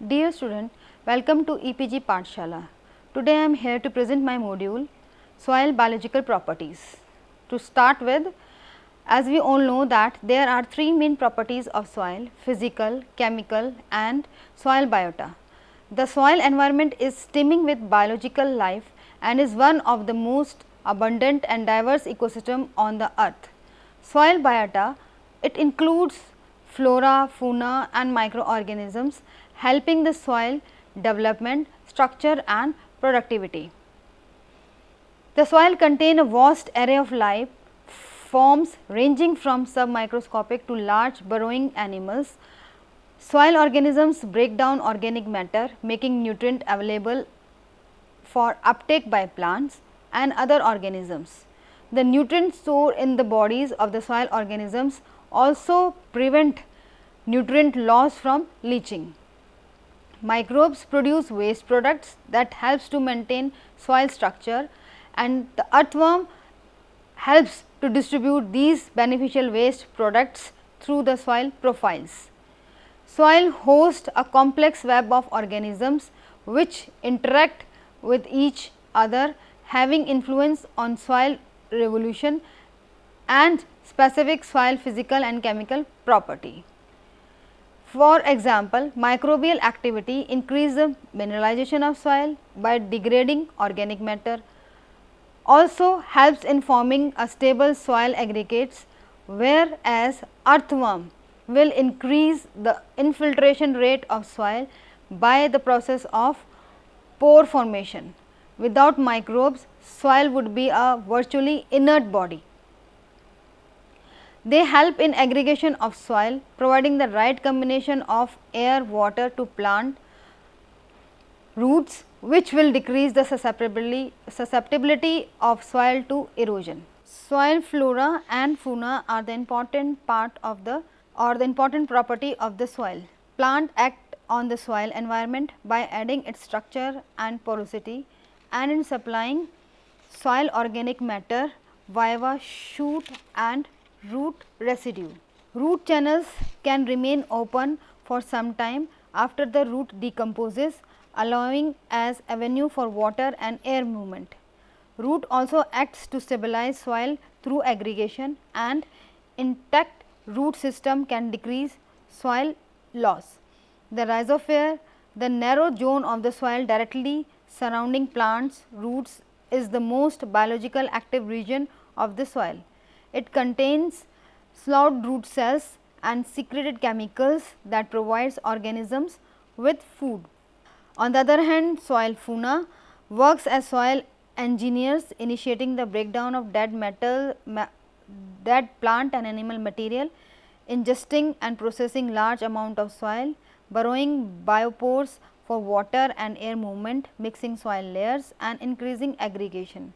Dear student, welcome to EPG Pathshala. Today I am here to present my module Soil Biological Properties. To start with, as we all know that there are three main properties of soil: physical, chemical and soil biota. The soil environment is teeming with biological life and is one of the most abundant and diverse ecosystem on the earth. Soil biota, it includes flora, fauna and microorganisms helping the soil development, structure and productivity. The soil contains a vast array of life forms ranging from submicroscopic to large burrowing animals. Soil organisms break down organic matter, making nutrient available for uptake by plants and other organisms. The nutrients stored in the bodies of the soil organisms also prevent nutrient loss from leaching. Microbes produce waste products that helps to maintain soil structure, and the earthworm helps to distribute these beneficial waste products through the soil profiles. Soil hosts a complex web of organisms which interact with each other, having influence on soil evolution and specific soil physical and chemical property. For example, microbial activity increases the mineralization of soil by degrading organic matter, also helps in forming a stable soil aggregates, whereas earthworm will increase the infiltration rate of soil by the process of pore formation. Without microbes, soil would be a virtually inert body. They help in aggregation of soil, providing the right combination of air, water to plant roots, which will decrease the susceptibility of soil to erosion. Soil flora and fauna are the important part of the important property of the soil. Plant act on the soil environment by adding its structure and porosity and in supplying soil organic matter via shoot and root residue. Root channels can remain open for some time after the root decomposes, allowing as avenue for water and air movement. Root also acts to stabilize soil through aggregation, and intact root system can decrease soil loss. The rhizosphere, the narrow zone of the soil directly surrounding plants roots, is the most biological active region of the soil. It contains slowed root cells and secreted chemicals that provides organisms with food. On the other hand, soil fauna works as soil engineers, initiating the breakdown of dead plant and animal material, ingesting and processing large amount of soil, burrowing biopores for water and air movement, mixing soil layers and increasing aggregation.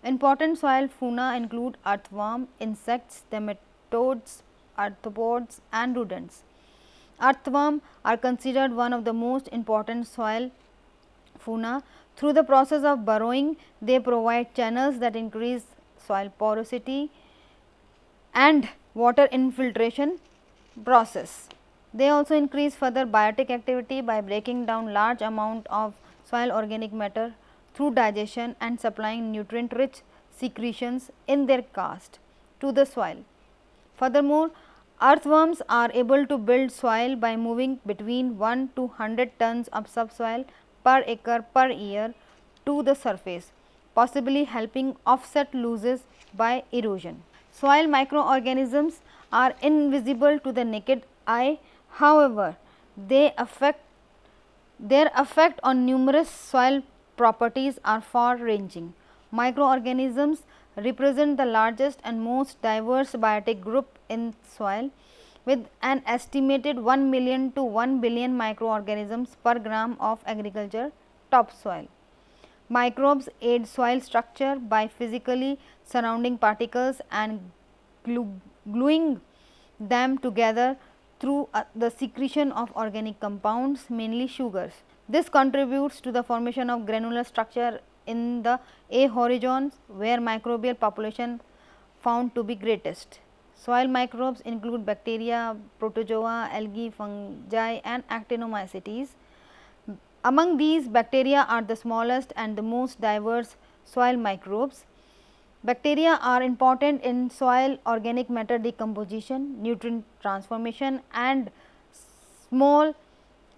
Important soil fauna include earthworm, insects, nematodes, arthropods and rodents. Earthworm are considered one of the most important soil fauna. Through the process of burrowing, they provide channels that increase soil porosity and water infiltration process. They also increase further biotic activity by breaking down large amount of soil organic matter through digestion and supplying nutrient rich secretions in their cast to the soil. Furthermore, earthworms are able to build soil by moving between 1 to 100 tons of subsoil per acre per year to the surface, possibly helping offset losses by erosion. Soil microorganisms are invisible to the naked eye, however, their effect on numerous soil properties are far ranging. Microorganisms represent the largest and most diverse biotic group in soil, with an estimated 1 million to 1 billion microorganisms per gram of agriculture topsoil. Microbes aid soil structure by physically surrounding particles and gluing them together through the secretion of organic compounds, mainly sugars. This contributes to the formation of granular structure in the A horizons, where microbial population found to be greatest. Soil microbes include bacteria, protozoa, algae, fungi and actinomycetes. Among these, bacteria are the smallest and the most diverse soil microbes. Bacteria are important in soil organic matter decomposition, nutrient transformation and small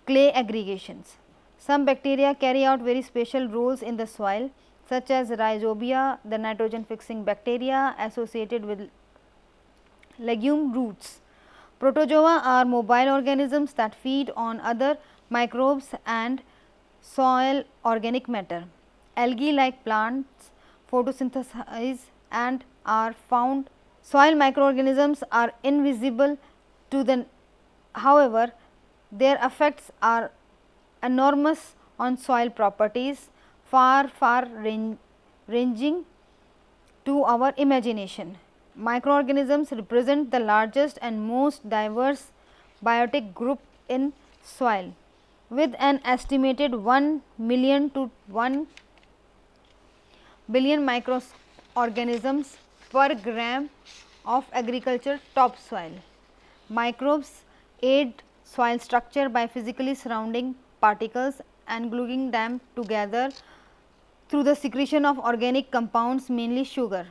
clay aggregations. Some bacteria carry out very special roles in the soil, such as Rhizobia, the nitrogen fixing bacteria associated with legume roots. Protozoa are mobile organisms that feed on other microbes and soil organic matter. Algae like plants photosynthesize and are found. Soil microorganisms are invisible to the, however, their effects are enormous on soil properties, far ranging to our imagination. Microorganisms represent the largest and most diverse biotic group in soil, with an estimated 1 million to 1 billion microorganisms per gram of agriculture topsoil. Microbes aid soil structure by physically surrounding particles and gluing them together through the secretion of organic compounds, mainly sugar.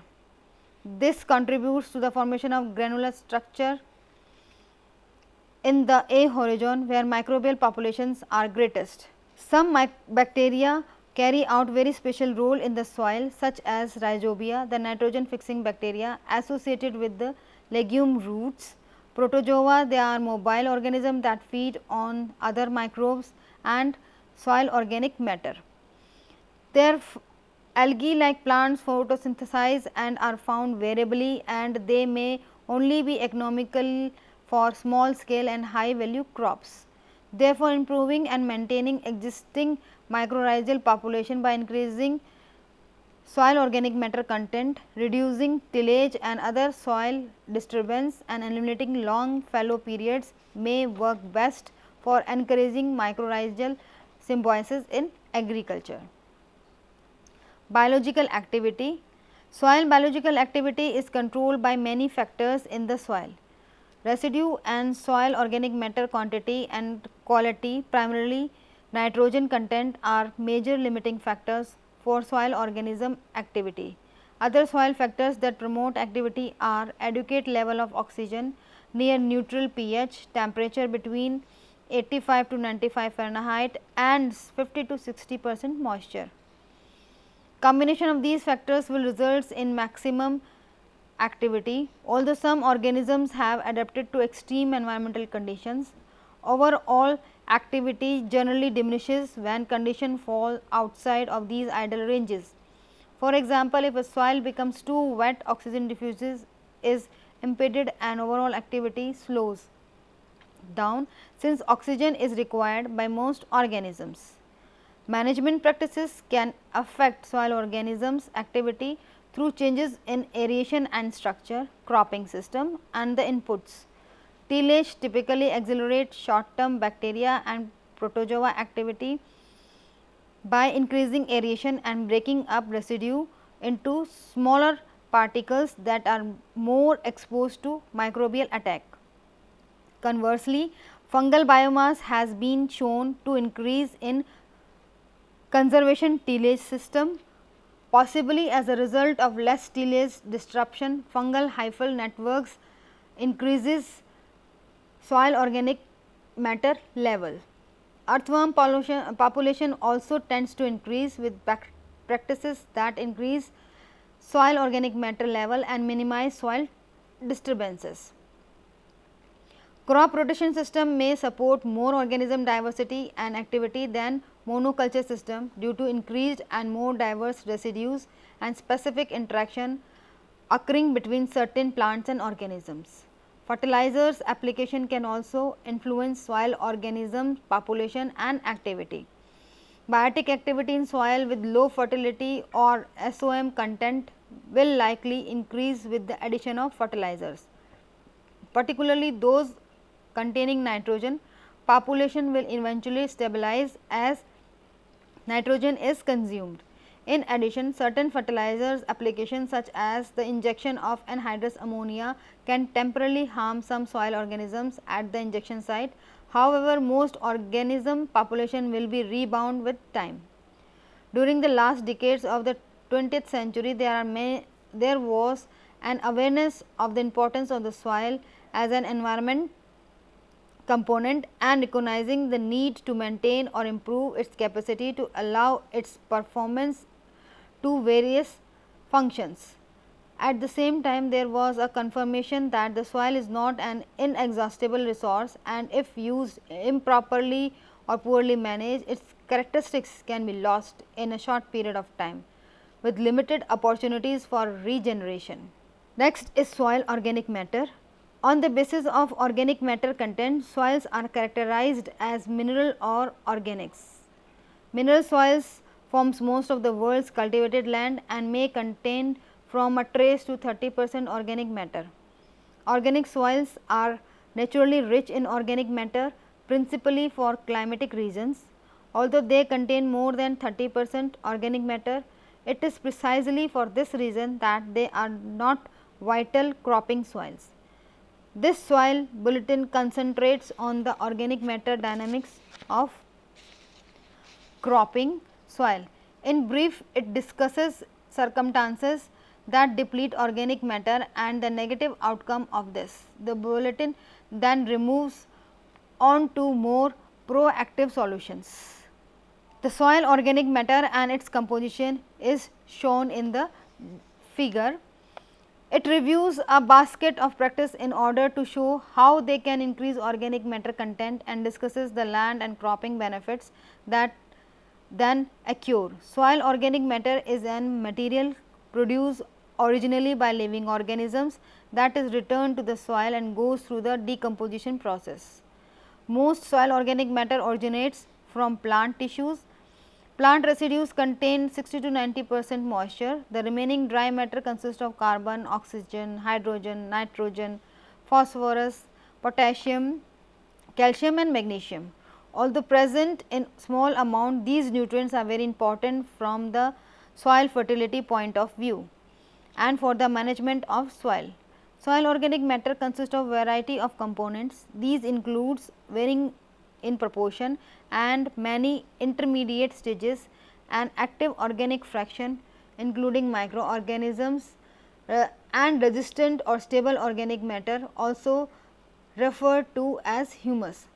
This contributes to the formation of granular structure in the A horizon, where microbial populations are greatest. Some bacteria carry out very special role in the soil, such as Rhizobia, the nitrogen fixing bacteria associated with the legume roots. Protozoa, they are mobile organisms that feed on other microbes and soil organic matter. Their algae like plants photosynthesize and are found variably, and they may only be economical for small scale and high value crops. Therefore, improving and maintaining existing mycorrhizal population by increasing soil organic matter content, reducing tillage and other soil disturbance and eliminating long fallow periods may work best for encouraging mycorrhizal symbiosis in agriculture. Biological activity. Soil biological activity is controlled by many factors in the soil. Residue and soil organic matter quantity and quality, primarily nitrogen content, are major limiting factors for soil organism activity. Other soil factors that promote activity are adequate level of oxygen, near neutral pH, temperature between 85 to 95 Fahrenheit and 50 to 60% moisture. Combination of these factors will result in maximum activity. Although some organisms have adapted to extreme environmental conditions, overall activity generally diminishes when conditions fall outside of these ideal ranges. For example, if a soil becomes too wet, oxygen diffusion is impeded and overall activity slows down, since oxygen is required by most organisms. Management practices can affect soil organisms activity through changes in aeration and structure, cropping system and the inputs. Tillage typically accelerates short term bacteria and protozoa activity by increasing aeration and breaking up residue into smaller particles that are more exposed to microbial attack. Conversely, fungal biomass has been shown to increase in conservation tillage system, possibly as a result of less tillage disruption. Fungal hyphal networks increases soil organic matter level. Earthworm population also tends to increase with practices that increase soil organic matter level and minimize soil disturbances. Crop rotation system may support more organism diversity and activity than monoculture system due to increased and more diverse residues and specific interaction occurring between certain plants and organisms. Fertilizers application can also influence soil organism population and activity. Biotic activity in soil with low fertility or SOM content will likely increase with the addition of fertilizers, particularly those containing nitrogen. Population will eventually stabilize as nitrogen is consumed. In addition, certain fertilizers applications such as the injection of anhydrous ammonia can temporarily harm some soil organisms at the injection site. However, most organism population will be rebound with time. During the last decades of the 20th century, there was an awareness of the importance of the soil as an environment component and recognizing the need to maintain or improve its capacity to allow its performance to various functions. At the same time, there was a confirmation that the soil is not an inexhaustible resource, and if used improperly or poorly managed, its characteristics can be lost in a short period of time with limited opportunities for regeneration. Next is soil organic matter. On the basis of organic matter content, soils are characterized as mineral or organics. Mineral soils forms most of the world's cultivated land and may contain from a trace to 30% organic matter. Organic soils are naturally rich in organic matter principally for climatic reasons. Although they contain more than 30% organic matter, it is precisely for this reason that they are not vital cropping soils. This soil bulletin concentrates on the organic matter dynamics of cropping soil. In brief, it discusses circumstances that deplete organic matter and the negative outcome of this. The bulletin then removes on to more proactive solutions. The soil organic matter and its composition is shown in the figure. It reviews a basket of practice in order to show how they can increase organic matter content and discusses the land and cropping benefits that then occur. Soil organic matter is an material produced originally by living organisms that is returned to the soil and goes through the decomposition process. Most soil organic matter originates from plant tissues. Plant residues contain 60 to 90% moisture. The remaining dry matter consists of carbon, oxygen, hydrogen, nitrogen, phosphorus, potassium, calcium and magnesium. Although present in small amount, these nutrients are very important from the soil fertility point of view and for the management of soil. Soil organic matter consists of variety of components. These includes varying in proportion and many intermediate stages and active organic fraction including microorganisms and resistant or stable organic matter also referred to as humus.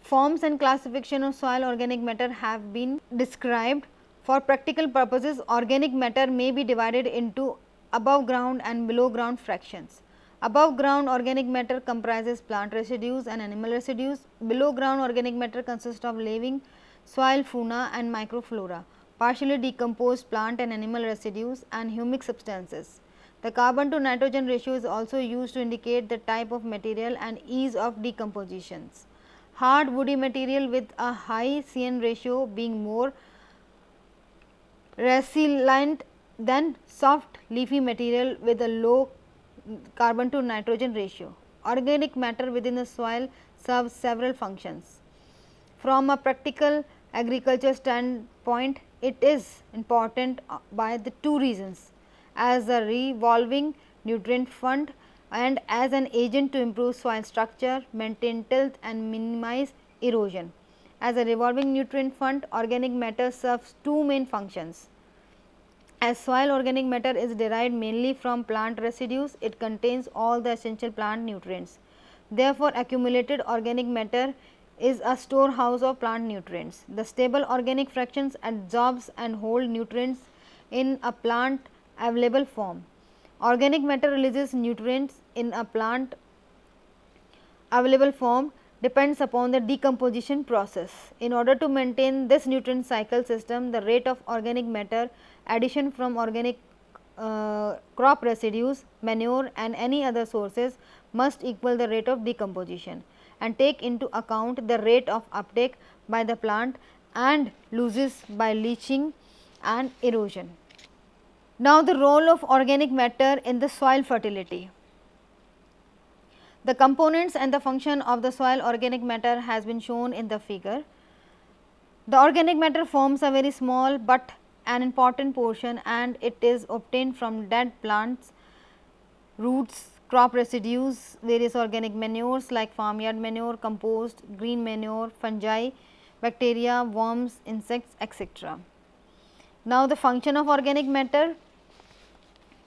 Forms and classification of soil organic matter have been described. For practical purposes, organic matter may be divided into above ground and below ground fractions. Above ground organic matter comprises plant residues and animal residues. Below ground organic matter consists of living soil fauna and microflora, partially decomposed plant and animal residues and humic substances. The carbon to nitrogen ratio is also used to indicate the type of material and ease of decompositions. Hard woody material with a high CN ratio being more resilient than soft leafy material with a low carbon to nitrogen ratio. Organic matter within the soil serves several functions. From a practical agriculture standpoint, it is important by the two reasons: as a revolving nutrient fund and as an agent to improve soil structure, maintain tilth and minimize erosion. As a revolving nutrient fund, organic matter serves two main functions. As soil organic matter is derived mainly from plant residues, it contains all the essential plant nutrients. Therefore, accumulated organic matter is a storehouse of plant nutrients. The stable organic fractions absorbs and hold nutrients in a plant available form. Organic matter releases nutrients in a plant available form depends upon the decomposition process. In order to maintain this nutrient cycle system, the rate of organic matter addition from organic crop residues, manure and any other sources must equal the rate of decomposition and take into account the rate of uptake by the plant and losses by leaching and erosion. Now, the role of organic matter in the soil fertility. The components and the function of the soil organic matter has been shown in the figure. The organic matter forms a very small but an important portion and it is obtained from dead plants, roots, crop residues, various organic manures like farmyard manure, compost, green manure, fungi, bacteria, worms, insects, etc. Now, the function of organic matter.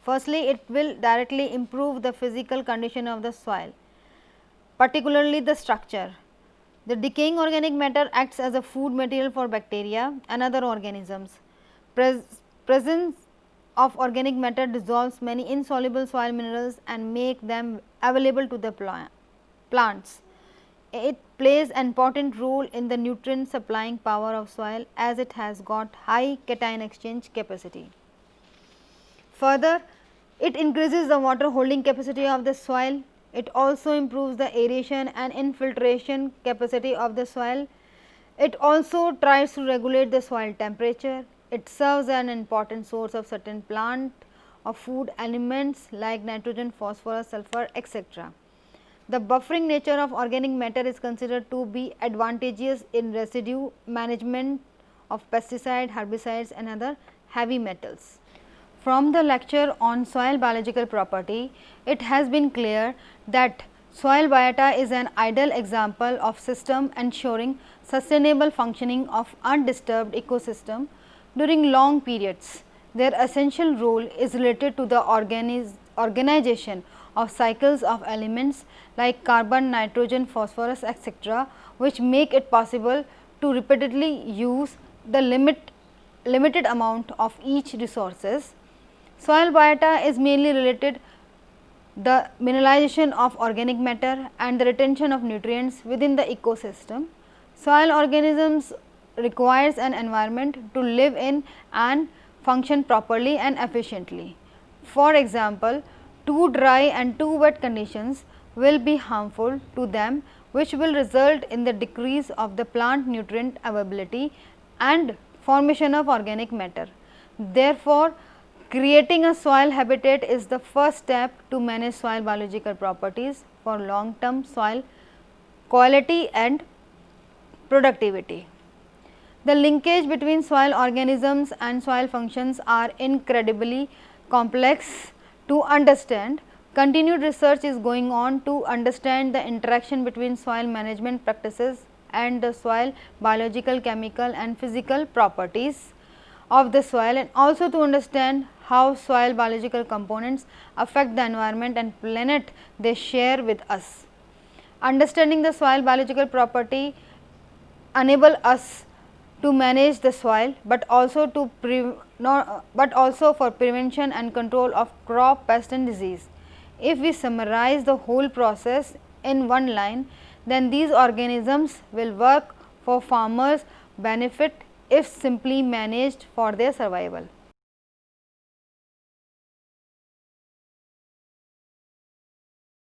Firstly, it will directly improve the physical condition of the soil, particularly the structure. The decaying organic matter acts as a food material for bacteria and other organisms. Presence of organic matter dissolves many insoluble soil minerals and make them available to the plants. It plays an important role in the nutrient supplying power of soil as it has got high cation exchange capacity. Further, it increases the water holding capacity of the soil. It also improves the aeration and infiltration capacity of the soil. It also tries to regulate the soil temperature. It serves as an important source of certain plant or food elements like nitrogen, phosphorus, sulfur, etc. The buffering nature of organic matter is considered to be advantageous in residue management of pesticide, herbicides and other heavy metals. From the lecture on soil biological property, it has been clear that soil biota is an ideal example of system ensuring sustainable functioning of undisturbed ecosystem during long periods. Their essential role is related to the organization of cycles of elements like carbon, nitrogen, phosphorus, etc., which make it possible to repeatedly use the limited amount of each resources. Soil biota is mainly related the mineralization of organic matter and the retention of nutrients within the ecosystem. Soil organisms requires an environment to live in and function properly and efficiently. For example, too dry and too wet conditions will be harmful to them, which will result in the decrease of the plant nutrient availability and formation of organic matter. Therefore, creating a soil habitat is the first step to manage soil biological properties for long term soil quality and productivity. The linkage between soil organisms and soil functions are incredibly complex to understand. Continued research is going on to understand the interaction between soil management practices and the soil biological, chemical and physical properties of the soil, and also to understand how soil biological components affect the environment and planet they share with us. Understanding the soil biological property enable us to manage the soil, but also for prevention and control of crop pest and disease. If we summarize the whole process in one line, then these organisms will work for farmers' benefit if simply managed for their survival.